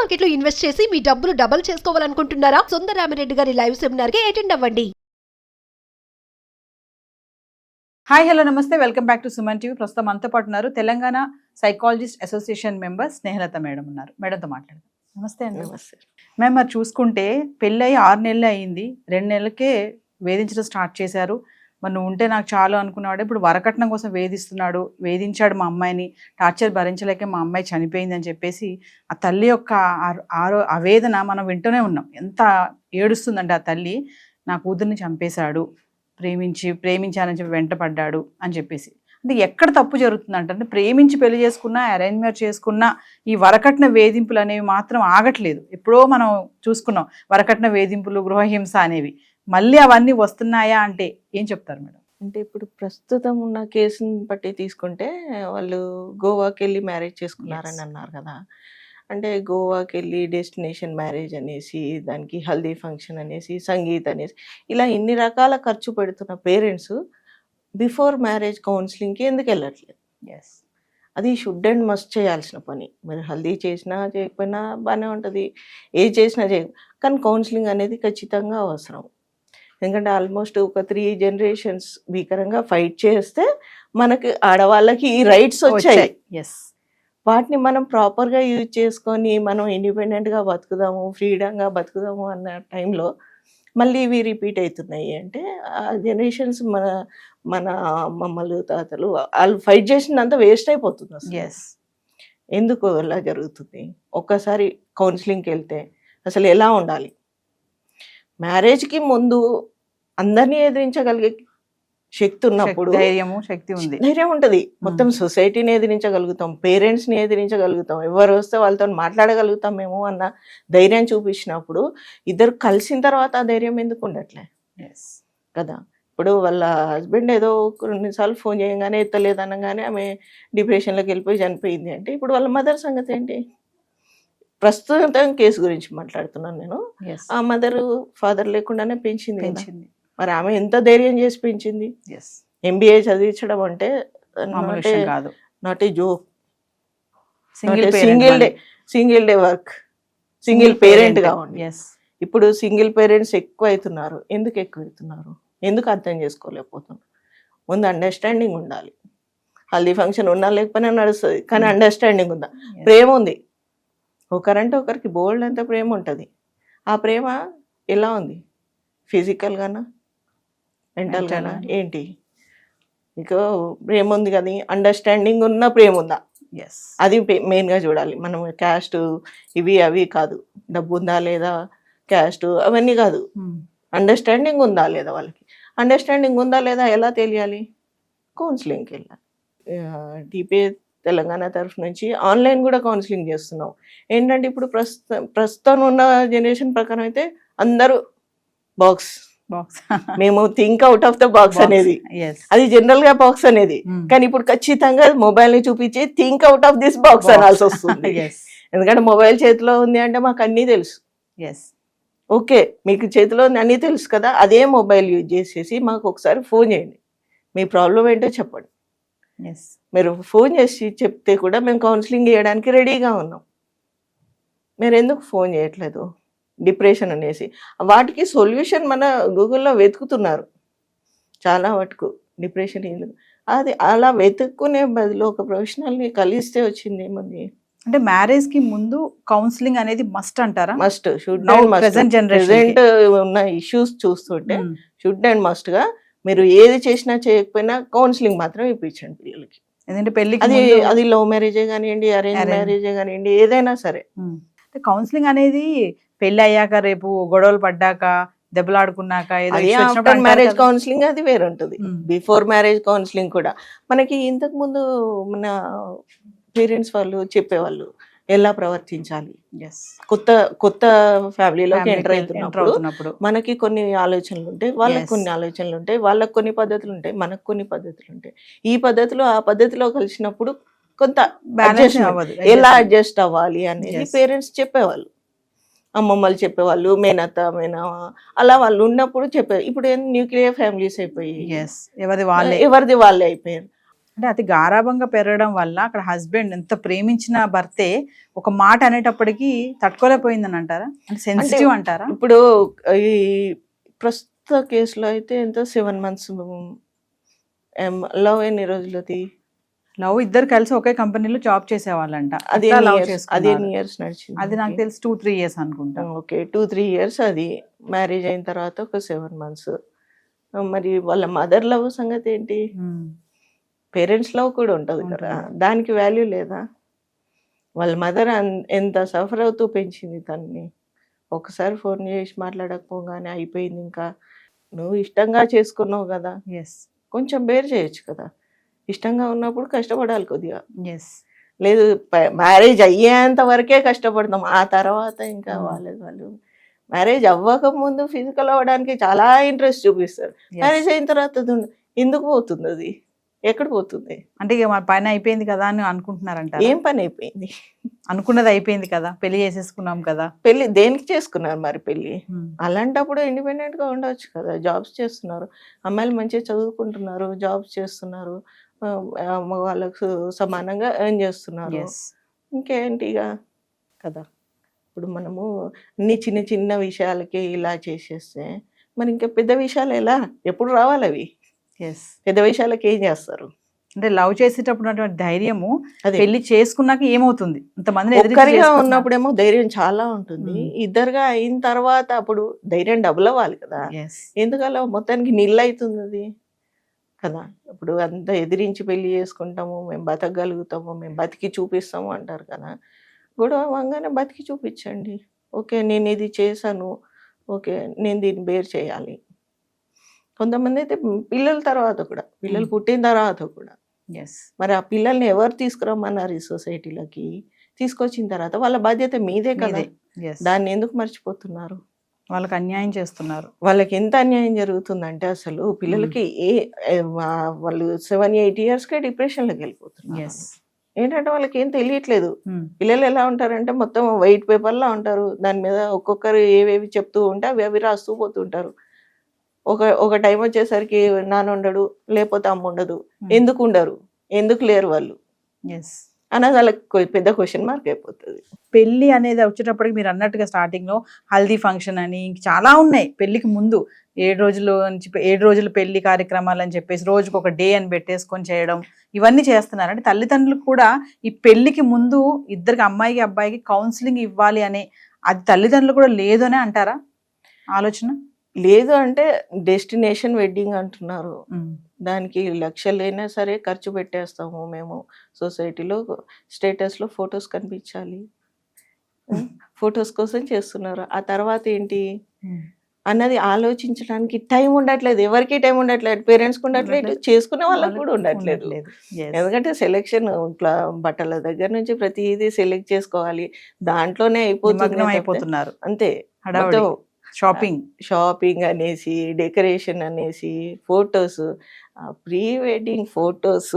Market లో invest చేసి మీ డబ్బులు డబుల్ చేసుకోవాలనుకుంటున్నారా? సుందరరామిరెడ్డి గారి లైవ్ సెమినార్ కి అటెండ్ అవ్వండి. హాయ్ హలో నమస్తే, welcome back to Suman TV. ప్రస్తుతం మనతో పాటు ఉన్నారు Telangana psychologist association member Snehalatha madam ఉన్నారు. మేడంతో మాట్లాడదాం. నమస్తే అండి. నమస్తే మ్యామ్, మరి చూసుకుంటే పెళ్ళయి 6 నెలలు అయింది, 2 నెలలకే వేధించడం స్టార్ట్ చేశారు. మరి నువ్వు ఉంటే నాకు చాలు అనుకున్నాడు, ఇప్పుడు వరకట్నం కోసం వేధిస్తున్నాడు, వేధించాడు మా అమ్మాయిని, టార్చర్ భరించలేక మా అమ్మాయి చనిపోయింది అని చెప్పేసి ఆ తల్లి యొక్క ఆవేదన మనం వింటూనే ఉన్నాం. ఎంత ఏడుస్తుందంటే ఆ తల్లి, నా కూతుర్ని చంపేశాడు, ప్రేమించానని చెప్పి వెంటపడ్డాడు అని చెప్పేసి. అంటే ఎక్కడ తప్పు జరుగుతుందంటే, అంటే ప్రేమించి పెళ్లి చేసుకున్నా, అరేంజ్ మ్యారేజ్ చేసుకున్నా ఈ వరకట్న వేధింపులు అనేవి మాత్రం ఆగట్లేదు. ఎప్పుడో మనం చూసుకున్నాం వరకట్న వేధింపులు, గృహహింస అనేవి. మళ్ళీ అవన్నీ వస్తున్నాయా అంటే ఏం చెప్తారు మేడం? అంటే ఇప్పుడు ప్రస్తుతం ఉన్న కేసుని బట్టి తీసుకుంటే వాళ్ళు గోవాకి వెళ్ళి మ్యారేజ్ చేసుకున్నారని అన్నారు కదా. అంటే గోవాకి వెళ్ళి డెస్టినేషన్ మ్యారేజ్ అనేసి, దానికి హల్దీ ఫంక్షన్ అనేసి, సంగీత్ అనేసి, ఇలా ఇన్ని రకాల ఖర్చు పెడుతున్న పేరెంట్స్ బిఫోర్ మ్యారేజ్ కౌన్సిలింగ్కి ఎందుకు వెళ్ళట్లేదు? ఎస్, అది షుడ్ అండ్ మస్ట్ చేయాల్సిన పని. మీరు హల్దీ చేసినా చేయకపోయినా బాగానే ఉంటుంది, ఏది చేసినా కానీ కౌన్సిలింగ్ అనేది ఖచ్చితంగా అవసరం. ఎందుకంటే ఆల్మోస్ట్ ఒక 3 generations భీకరంగా ఫైట్ చేస్తే మనకి ఆడవాళ్ళకి ఈ రైట్స్ వచ్చాయి. ఎస్, వాటిని మనం ప్రాపర్గా యూజ్ చేసుకొని మనం ఇండిపెండెంట్గా బతుకుదాము, ఫ్రీడంగా బతుకుదాము అన్న టైంలో మళ్ళీ ఇవి రిపీట్ అవుతున్నాయి. అంటే ఆ జనరేషన్స్ మన అమ్మమ్మలు, తాతలు వాళ్ళు ఫైట్ చేసినంత వేస్ట్ అయిపోతుంది అసలు. ఎస్, ఎందుకు అలా జరుగుతుంది? ఒక్కసారి కౌన్సిలింగ్కి వెళ్తే అసలు ఎలా ఉండాలి, మ్యారేజ్కి ముందు అందరినీ ఎదిరించగలిగే శక్తి ఉన్నప్పుడు, ధైర్యం ఉంటుంది, మొత్తం సొసైటీని ఎదిరించగలుగుతాం, పేరెంట్స్ని ఎదిరించగలుగుతాం, ఎవరు వస్తే వాళ్ళతో మాట్లాడగలుగుతాం మేము అన్న ధైర్యం చూపించినప్పుడు, ఇద్దరు కలిసిన తర్వాత ఆ ధైర్యం ఎందుకు ఉండట్లే కదా. ఇప్పుడు వాళ్ళ హస్బెండ్ ఏదో కొన్నిసార్లు ఫోన్ చేయగానే ఎత్తలేదు అనగానే ఆమె డిప్రెషన్లోకి వెళ్ళిపోయి చనిపోయింది అంటే, ఇప్పుడు వాళ్ళ మదర్ సంగతి ఏంటి? ప్రస్తుతం కేసు గురించి మాట్లాడుతున్నాను నేను. ఆ మదర్ ఫాదర్ లేకుండానే పెంచింది. మరి ఆమె ఎంత ధైర్యం చేసి పెంచింది? MBA చదివించడం అంటే not a joke. Single day work, single parent గా ఉంది. ఇప్పుడు సింగిల్ పేరెంట్స్ ఎక్కువ అవుతున్నారు. ఎందుకు ఎక్కువ అవుతున్నారు? ఎందుకు అర్థం చేసుకోలేకపోతున్నారు? ముందు అండర్స్టాండింగ్ ఉండాలి. హల్దీ ఫంక్షన్ ఉన్నా లేకపోయినా నడుస్తుంది, కానీ అండర్స్టాండింగ్ ఉందా? ప్రేమ ఉంది, ఒకరంటే ఒకరికి బోల్డ్ అంత ప్రేమ ఉంటుంది. ఆ ప్రేమ ఎలా ఉంది? ఫిజికల్గానా, మెంటల్గానా, ఏంటి? ఇక ప్రేమ ఉంది కానీ అండర్స్టాండింగ్ ఉన్న ప్రేమ ఉందా? అది మెయిన్గా చూడాలి. మనం క్యాస్ట్ ఇవి అవి కాదు, డబ్బు ఉందా లేదా, క్యాస్ట్ అవన్నీ కాదు, అండర్స్టాండింగ్ ఉందా లేదా. వాళ్ళకి అండర్స్టాండింగ్ ఉందా లేదా ఎలా తెలియాలి? కౌన్సిలింగ్కి వెళ్ళాలి. టీపీ తెలంగాణ తరఫు నుంచి ఆన్లైన్ కూడా కౌన్సిలింగ్ చేస్తున్నాం. ఏంటంటే ఇప్పుడు ప్రస్తుతం ఉన్న జనరేషన్ ప్రకారం అయితే అందరూ బాక్స్ మేము think out of the box అనేది, అది జనరల్ గా బాక్స్ అనేది. కానీ ఇప్పుడు ఖచ్చితంగా మొబైల్ ని చూపించి think out of this box అనాల్సి వస్తుంది. ఎందుకంటే మొబైల్ చేతిలో ఉంది అంటే మాకు అన్నీ తెలుసు. ఓకే, మీకు చేతిలో అన్నీ తెలుసు కదా, అదే మొబైల్ యూజ్ చేసేసి మాకు ఒకసారి ఫోన్ చేయండి, మీ ప్రాబ్లం ఏంటో చెప్పండి. మీరు ఫోన్ చేసి చెప్తే కూడా మేము కౌన్సిలింగ్ చేయడానికి రెడీగా ఉన్నాం. మీరు ఎందుకు ఫోన్ చేయట్లేదు? డిప్రెషన్ అనేసి వాటికి సొల్యూషన్ మన గూగుల్లో వెతుకుతున్నారు చాలా మటుకు. డిప్రెషన్ అది అలా వెతుక్కునే బదులు ఒక ప్రొఫెషనల్ని కలిస్తే వచ్చింది ఏముంది? అంటే మ్యారేజ్ కి ముందు కౌన్సిలింగ్ అనేది మస్ట్ అంటారా? Must, should and must. Present ఉన్న ఇష్యూస్ చూస్తుంటే షుడ్ అండ్ మస్ట్ గా మీరు ఏది చేసినా చేయకపోయినా కౌన్సిలింగ్ మాత్రం ఇప్పించండి పిల్లలకి. ఎందుకంటే పెళ్లికి అది లవ్ మ్యారేజే కానివ్వండి, అరేంజ్ మ్యారేజే కానివ్వండి, ఏదైనా సరే. కౌన్సిలింగ్ అనేది పెళ్లి అయ్యాక, రేపు గొడవలు పడ్డాక, దెబ్బలాడుకున్నాక, ఆఫ్టర్ మ్యారేజ్ కౌన్సిలింగ్ అది వేరే ఉంటుంది. బిఫోర్ మ్యారేజ్ కౌన్సిలింగ్ కూడా మనకి ఇంతకు ముందు మన పేరెంట్స్ వాళ్ళు చెప్పేవాళ్ళు ఎలా ప్రవర్తించాలి. కొత్త ఫ్యామిలీలోకి ఎంటర్ అవుతున్నప్పుడు మనకి కొన్ని ఆలోచనలు ఉంటాయి, వాళ్ళకి కొన్ని ఆలోచనలు ఉంటాయి, వాళ్ళకి కొన్ని పద్ధతులు ఉంటాయి, మనకు కొన్ని పద్ధతులు ఉంటాయి. ఈ పద్ధతిలో ఆ పద్ధతిలో కలిసినప్పుడు కొంత ఎలా అడ్జస్ట్ అవ్వాలి అనేది పేరెంట్స్ చెప్పేవాళ్ళు, అమ్మమ్మలు చెప్పేవాళ్ళు, మేనత్త మేనవ అలా వాళ్ళు ఉన్నప్పుడు చెప్పేవాళ్ళు. ఇప్పుడు న్యూక్లియర్ ఫ్యామిలీస్ అయిపోయి ఎవరిది వాళ్ళే అయిపోయారు. అంటే అతి గారాబంగా పెరగడం వల్ల అక్కడ హస్బెండ్ ఎంత ప్రేమించిన భర్తే ఒక మాట అనేటప్పటికీ తట్టుకోలేకపోయిందని అంటారా? అంటే సెన్సిటివ్ అంటారా? ఇప్పుడు ఈ ప్రస్తుత కేసులో అయితే ఎంత 7 months లవ్ ఎన్ని రోజులది? లవ్ ఇద్దరు కలిసి ఒకే కంపెనీలో జాబ్ చేసేవాళ్ళంట. అది ఎట్లా love అదే చేసుకున్నారు? ఎన్ని ఇయర్స్ నడిచింది? అది నాకు తెలిసి 2-3 years అనుకుంటా. Okay, 2-3 years. అది మ్యారేజ్ అయిన తర్వాత ఒక 7 months. మరి వాళ్ళ మదర్ లవ్ సంగతి ఏంటి? పేరెంట్స్ లవ్ కూడా ఉంటుంది కదా, దానికి వాల్యూ లేదా? వాళ్ళ మదర్ ఎంత సఫర్ అవుతూ పెంచింది తనని. ఒకసారి ఫోన్ చేసి మాట్లాడకపోగానే అయిపోయింది. ఇంకా నువ్వు ఇష్టంగా చేసుకున్నావు కదా, కొంచెం బేర్ చేయొచ్చు కదా. ఇష్టంగా ఉన్నప్పుడు కష్టపడాలి కొద్దిగా. లేదు, మ్యారేజ్ అయ్యేంత వరకే కష్టపడతాం, ఆ తర్వాత ఇంకా వాళ్ళు మ్యారేజ్ అవ్వక ముందు ఫిజికల్ అవ్వడానికి చాలా ఇంట్రెస్ట్ చూపిస్తారు. మ్యారేజ్ అయిన తర్వాత ఎందుకు పోతుంది? అది ఎక్కడ పోతుంది? అంటే ఇక మన పని అయిపోయింది కదా అని అనుకుంటున్నారంట. ఏం పని అయిపోయింది? అనుకున్నది అయిపోయింది కదా, పెళ్లి చేసేసుకున్నాం కదా. పెళ్లి దేనికి చేసుకున్నారు మరి? పెళ్లి అలాంటప్పుడు ఇండిపెండెంట్ గా ఉండవచ్చు కదా. జాబ్స్ చేస్తున్నారు అమ్మాయిలు, మంచిగా చదువుకుంటున్నారు, జాబ్స్ చేస్తున్నారు, వాళ్ళకు సమానంగా ఎర్న్ చేస్తున్నారు. ఇంకేంటిగా కదా. ఇప్పుడు మనము అన్ని చిన్న చిన్న విషయాలకి ఇలా చేసేస్తే మరి ఇంకా పెద్ద విషయాలు ఎలా ఎప్పుడు రావాలి? అవి పెద్ద విషయాలకి ఏం చేస్తారు? అంటే లవ్ చేసేటప్పుడు ఉన్నటువంటి ధైర్యము పెళ్లి చేసుకున్నాక ఏమవుతుంది? ఇంతమంది ఒక్కరిగా ఉన్నప్పుడేమో ధైర్యం చాలా ఉంటుంది, ఇద్దరుగా అయిన తర్వాత అప్పుడు ధైర్యం డబుల్ అవ్వాలి కదా. ఎందుకలా మొత్తానికి నిల్ అవుతుంది అది కదా. ఇప్పుడు అంత ఎదిరించి పెళ్లి చేసుకుంటాము, మేము బతకగలుగుతాము, మేము బతికి చూపిస్తాము అంటారు కదా. గొడవ అవ్వగానే బతికి చూపించండి. ఓకే, నేను ఇది చేశాను, ఓకే నేను దీన్ని బేర్ చేయాలి. కొంతమంది అయితే పిల్లల తర్వాత కూడా, పిల్లలు పుట్టిన తర్వాత కూడా, మరి ఆ పిల్లల్ని ఎవరు తీసుకురమ్మన్నారు ఈ సొసైటీలోకి? తీసుకొచ్చిన తర్వాత వాళ్ళ బాధ్యత మీదే కదా. దాన్ని ఎందుకు మర్చిపోతున్నారు? వాళ్ళకి అన్యాయం చేస్తున్నారు. వాళ్ళకి ఎంత అన్యాయం జరుగుతుందంటే అసలు పిల్లలకి వాళ్ళు 7-8 yearsకే డిప్రెషన్లోకి వెళ్ళిపోతున్నారు. ఏంటంటే వాళ్ళకి ఏం తెలియట్లేదు. పిల్లలు ఎలా ఉంటారంటే మొత్తం వైట్ పేపర్లా ఉంటారు, దాని మీద ఒక్కొక్కరు ఏవేవి చెప్తూ ఉంటే అవి రాస్తూ పోతుంటారు. ఒక టైం వచ్చేసరికి నాన్న ఉండడు, లేకపోతే అమ్మ ఉండదు. ఎందుకు ఉండరు, ఎందుకు లేరు వాళ్ళు అన్నది వాళ్ళకి పెద్ద క్వశ్చన్ మార్క్ అయిపోతుంది. పెళ్లి అనేది వచ్చేటప్పటికి మీరు అన్నట్టుగా స్టార్టింగ్ లో హల్దీ ఫంక్షన్ అని చాలా ఉన్నాయి. పెళ్లికి ముందు 7 రోజులు పెళ్లి కార్యక్రమాలు అని చెప్పేసి రోజుకు ఒక డే అని పెట్టేసుకొని చేయడం, ఇవన్నీ చేస్తున్నారు. అంటే తల్లిదండ్రులకు కూడా ఈ పెళ్లికి ముందు ఇద్దరికి, అమ్మాయికి అబ్బాయికి కౌన్సిలింగ్ ఇవ్వాలి అనే అది తల్లిదండ్రులు కూడా లేదు అని అంటారా? ఆలోచన లేదు అంటే డెస్టినేషన్ వెడ్డింగ్ అంటున్నారు. దానికి లక్షలైనా సరే ఖర్చు పెట్టేస్తాము మేము. సొసైటీలో స్టేటస్లో ఫొటోస్ కనిపించాలి, ఫొటోస్ కోసం చేస్తున్నారు. ఆ తర్వాత ఏంటి అన్నది ఆలోచించడానికి టైం ఉండట్లేదు, ఎవరికి టైం ఉండట్లేదు. పేరెంట్స్ కు ఉండట్లేదు, చేసుకునే వాళ్ళకి కూడా ఉండట్లేదు. ఎందుకంటే సెలెక్షన్ బట్టల దగ్గర నుంచి ప్రతిదీ సెలెక్ట్ చేసుకోవాలి, దాంట్లోనే అయిపోతున్నారు అంతే. షాపింగ్ అనేసి, డెకరేషన్ అనేసి, photos, pre wedding photos,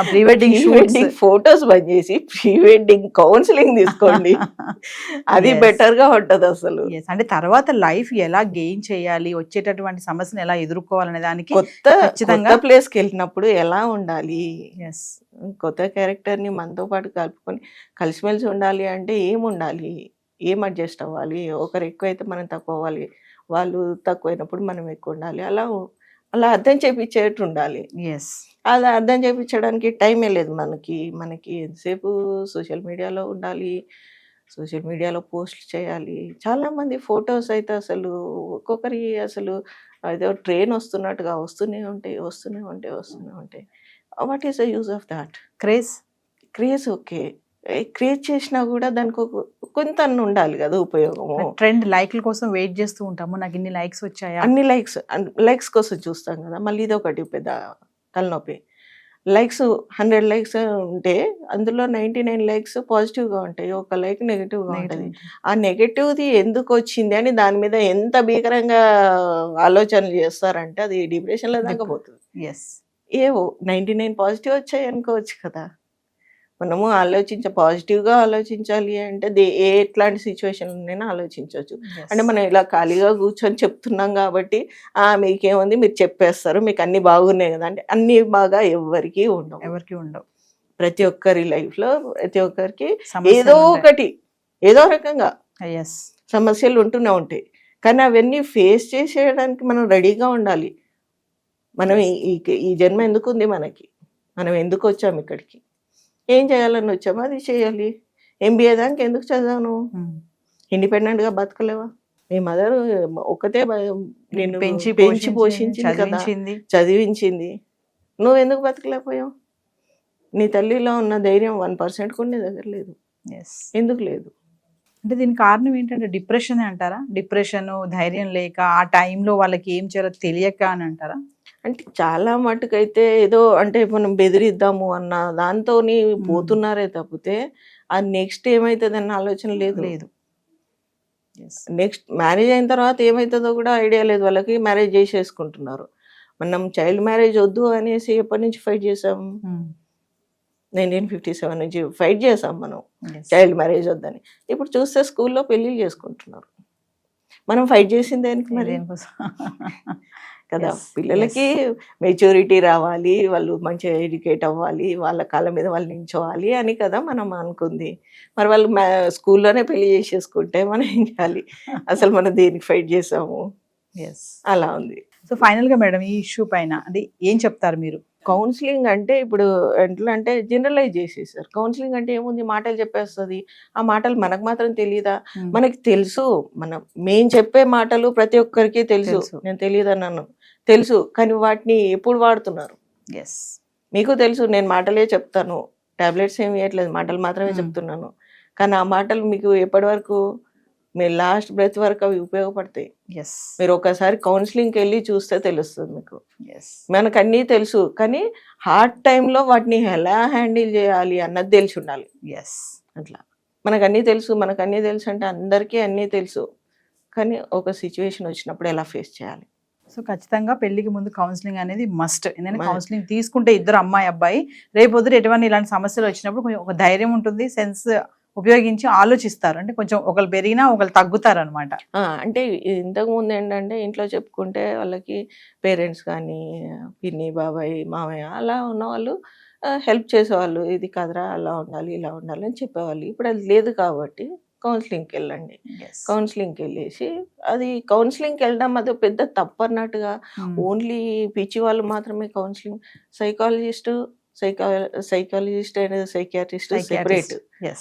pre wedding photos బంద్ చేసి ప్రీ వెడ్డింగ్ కౌన్సిలింగ్ తీసుకోండి. అది బెటర్ గా ఉంటది అసలు. అంటే తర్వాత లైఫ్ ఎలా గెయిన్ చేయాలి, వచ్చేటటువంటి సమస్యను ఎలా ఎదుర్కోవాలనే దానికి కొత్త ప్లేస్ కి వెళ్ళినప్పుడు ఎలా ఉండాలి, కొత్త క్యారెక్టర్ ని మనతో పాటు కలుపుకొని కలిసిమెలిసి ఉండాలి అంటే ఏముండాలి, ఏం అడ్జస్ట్ అవ్వాలి, ఒకరు ఎక్కువైతే మనం తక్కువ అవ్వాలి, వాళ్ళు తక్కువైనప్పుడు మనం ఎక్కువ ఉండాలి. అలా అర్థం చేయించేట్టు ఉండాలి. అలా అర్థం చేయించడానికి టైమే లేదు మనకి ఎంతసేపు సోషల్ మీడియాలో ఉండాలి, సోషల్ మీడియాలో పోస్ట్ చేయాలి. చాలామంది ఫొటోస్ అయితే అసలు ఒక్కొక్కరి అసలు ఏదో ట్రైన్ వస్తున్నట్టుగా వస్తూనే ఉంటాయి. What is the use of that? Craze okay, create చేసినా కూడా దానికి కొంత ఉండాలి కదా ఉపయోగము. ట్రెండ్ లైక్ల కోసం వెయిట్ చేస్తూ ఉంటాము, నాకు ఇన్ని లైక్స్ వచ్చాయా, అన్ని లైక్స్ కోసం చూస్తాం కదా. మళ్ళీ ఇది ఒకటి పెద్ద తలనొప్పి. 100 likes ఉంటే అందులో 99 likes పాజిటివ్గా ఉంటాయి, ఒక లైక్ నెగిటివ్గా ఉంటుంది. ఆ నెగిటివ్ది ఎందుకు వచ్చింది అని దాని మీద ఎంత భీకరంగా ఆలోచనలు చేస్తారంటే అది డిప్రెషన్లో దాకా పోతుంది. ఏవో 99 పాజిటివ్ వచ్చాయి అనుకోవచ్చు కదా, మనము పాజిటివ్గా ఆలోచించాలి అంటే ఎట్లాంటి సిచ్యువేషన్లైనా ఆలోచించవచ్చు. అంటే మనం ఇలా ఖాళీగా కూర్చొని చెప్తున్నాం కాబట్టి మీకేముంది మీరు చెప్పేస్తారు, మీకు అన్ని బాగున్నాయి కదా అంటే అన్ని బాగా ఎవరికి ఉండవు. ప్రతి ఒక్కరి లైఫ్లో ప్రతి ఒక్కరికి ఏదో రకంగా సమస్యలు ఉంటూనే ఉంటాయి. కానీ అవన్నీ ఫేస్ చేసేయడానికి మనం రెడీగా ఉండాలి. మనం ఈ జన్మ ఎందుకు ఉంది మనకి, మనం ఎందుకు వచ్చాము ఇక్కడికి, ఏం చేయాలని వచ్చామో అది చేయాలి. MBA దానికి ఎందుకు చదివాను, ఇండిపెండెంట్గా బతకలేవా? మీ మదర్ ఒక్కతే నేను పెంచి పోషించింది కదా, చదివించింది. నువ్వు ఎందుకు బతకలేకపోయావు? నీ తల్లిలో ఉన్న ధైర్యం 1% కూడా నీ దగ్గర లేదు. ఎందుకు లేదు? అంటే దీనికి కారణం ఏంటంటే డిప్రెషన్ అంటారా? డిప్రెషన్, ధైర్యం లేక, ఆ టైంలో వాళ్ళకి ఏం చేయాలో తెలియక అని అంటారా? అంటే చాలా మటుకైతే ఏదో అంటే మనం బెదిరిద్దాము అన్న దాంతో పోతున్నారే తప్పితే ఆ నెక్స్ట్ ఏమవుతుంది అన్న ఆలోచన లేదు. నెక్స్ట్ మ్యారేజ్ అయిన తర్వాత ఏమవుతుందో కూడా ఐడియా లేదు వాళ్ళకి. మ్యారేజ్ చేసేసుకుంటున్నారు. మనం చైల్డ్ మ్యారేజ్ వద్దు అనేసి ఎప్పటి నుంచి ఫైట్ చేసాం? 1957 నుంచి ఫైట్ చేసాం మనం చైల్డ్ మ్యారేజ్ వద్దని. ఇప్పుడు చూస్తే స్కూల్లో పెళ్ళిళ్ళు చేసుకుంటున్నారు. మనం ఫైట్ చేసింది దేనికి మరి కదా? పిల్లలకి మెచ్యూరిటీ రావాలి, వాళ్ళు మంచిగా ఎడ్యుకేట్ అవ్వాలి, వాళ్ళ కాళ్ళ మీద వాళ్ళు నించోవాలి అని కదా మనం అనుకుంది. మరి వాళ్ళు స్కూల్లోనే పెళ్లి చేసేసుకుంటే మనం ఏం చేయాలి? అసలు మనం దేనికి ఫైట్ చేసాము? అలా ఉంది. సో ఫైనల్ గా మేడం ఈ ఇష్యూ పైన అంటే ఏం చెప్తారు మీరు? కౌన్సిలింగ్ అంటే ఇప్పుడు ఎట్లా అంటే జనరలైజ్ చేసేసారు. కౌన్సిలింగ్ అంటే ఏముంది, మాటలు చెప్పేస్తుంది. ఆ మాటలు మనకు మాత్రం తెలియదా? మనకి తెలుసు, మేము చెప్పే మాటలు ప్రతి ఒక్కరికి తెలుసు. నేను తెలియదు అన్నాను, తెలుసు. కానీ వాటిని ఎప్పుడు వాడుతున్నారు? మీకు తెలుసు, నేను మాటలే చెప్తాను, టాబ్లెట్స్ ఏమి ఇవ్వట్లేదు, మాటలు మాత్రమే చెప్తున్నాను. కానీ ఆ మాటలు మీకు ఎప్పటి వరకు, మీరు లాస్ట్ బ్రెత్ వరకు అవి ఉపయోగపడతాయి. మీరు ఒకసారి కౌన్సిలింగ్కి వెళ్ళి చూస్తే తెలుస్తుంది మీకు. మనకు అన్నీ తెలుసు, కానీ హార్డ్ టైంలో వాటిని ఎలా హ్యాండిల్ చేయాలి అన్నది తెలిసి ఉండాలి. అట్లా మనకు అన్నీ తెలుసు అంటే అందరికీ అన్నీ తెలుసు, కానీ ఒక సిచ్యువేషన్ వచ్చినప్పుడు ఎలా ఫేస్ చేయాలి. సో ఖచ్చితంగా పెళ్లికి ముందు కౌన్సిలింగ్ అనేది మస్ట్. ఎందుకంటే కౌన్సిలింగ్ తీసుకుంటే ఇద్దరు అమ్మాయి అబ్బాయి రేపు ఎటువంటి ఇలాంటి సమస్యలు వచ్చినప్పుడు కొంచెం ఒక ధైర్యం ఉంటుంది, సెన్స్ ఉపయోగించి ఆలోచిస్తారు. అంటే కొంచెం ఒకళ్ళు పెరిగినా ఒకళ్ళు తగ్గుతారు అనమాట. అంటే ఇంతకు ముందు ఏంటంటే ఇంట్లో చెప్పుకుంటే వాళ్ళకి పేరెంట్స్ కానీ పిన్ని బాబాయ్ మామయ్య అలా ఉన్న వాళ్ళు హెల్ప్ చేసేవాళ్ళు. ఇది కదరా, అలా ఉండాలి ఇలా ఉండాలి అని చెప్పేవాళ్ళు. ఇప్పుడు అది లేదు కాబట్టి కౌన్సిలింగ్కి వెళ్ళండి. కౌన్సిలింగ్కి వెళ్ళేసి అది కౌన్సిలింగ్కి వెళ్ళడం అది పెద్ద తప్పు అన్నట్టుగా ఓన్లీ పిచ్చి వాళ్ళు మాత్రమే counselling. Psychologist and psychiatrist separate,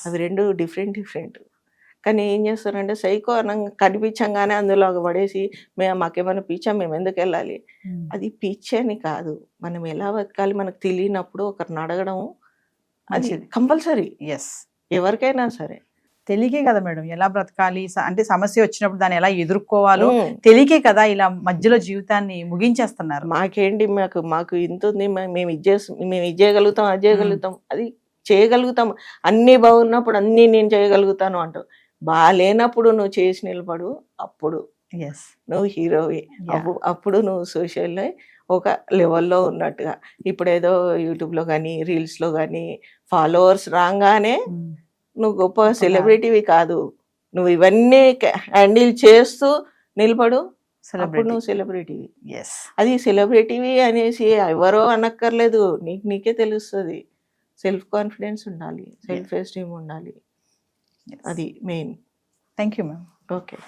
అవి రెండు డిఫరెంట్. కానీ ఏం చేస్తారంటే సైకో కనిపించంగానే అందులో పడేసి మాకేమైనా పిచ్చా, మేము ఎందుకు వెళ్ళాలి? అది పిచ్చి అని కాదు, మనం ఎలా బతకాలి మనకు తెలియనప్పుడు ఒకరిని అడగడం అది కంపల్సరీ. ఎవరికైనా సరే తెలియకే కదా మేడం ఎలా బ్రతకాలి, అంటే సమస్య వచ్చినప్పుడు దాన్ని ఎలా ఎదుర్కోవాలో తెలియకే కదా ఇలా మధ్యలో జీవితాన్ని ముగించేస్తున్నారు. మాకేంటి, మాకు ఇంత ఉంది, మేము ఇది చేయగలుగుతాం, అది చేయగలుగుతాం, అది చేయగలుగుతాం. అన్నీ బాగున్నప్పుడు అన్నీ నేను చేయగలుగుతాను అంటావు. బాగాలేనప్పుడు నువ్వు చేసి నిలబడు, అప్పుడు నువ్వు హీరోవి. అప్పుడు నువ్వు సోషల్లో ఒక లెవెల్లో ఉన్నట్టుగా. ఇప్పుడు ఏదో యూట్యూబ్లో కానీ రీల్స్లో కానీ ఫాలోవర్స్ రాగానే నువ్వు గొప్ప సెలబ్రిటీవి కాదు. నువ్వు ఇవన్నీ హ్యాండిల్ చేస్తూ నిలబడు, అప్పుడు నువ్వు సెలబ్రిటీవి. అది సెలబ్రిటీవి అనేసి ఎవరో అనక్కర్లేదు, నీకే తెలుస్తుంది. సెల్ఫ్ కాన్ఫిడెన్స్ ఉండాలి, సెల్ఫ్ ఎస్టీమ్ ఉండాలి, అది main. Thank you ma'am. Okay.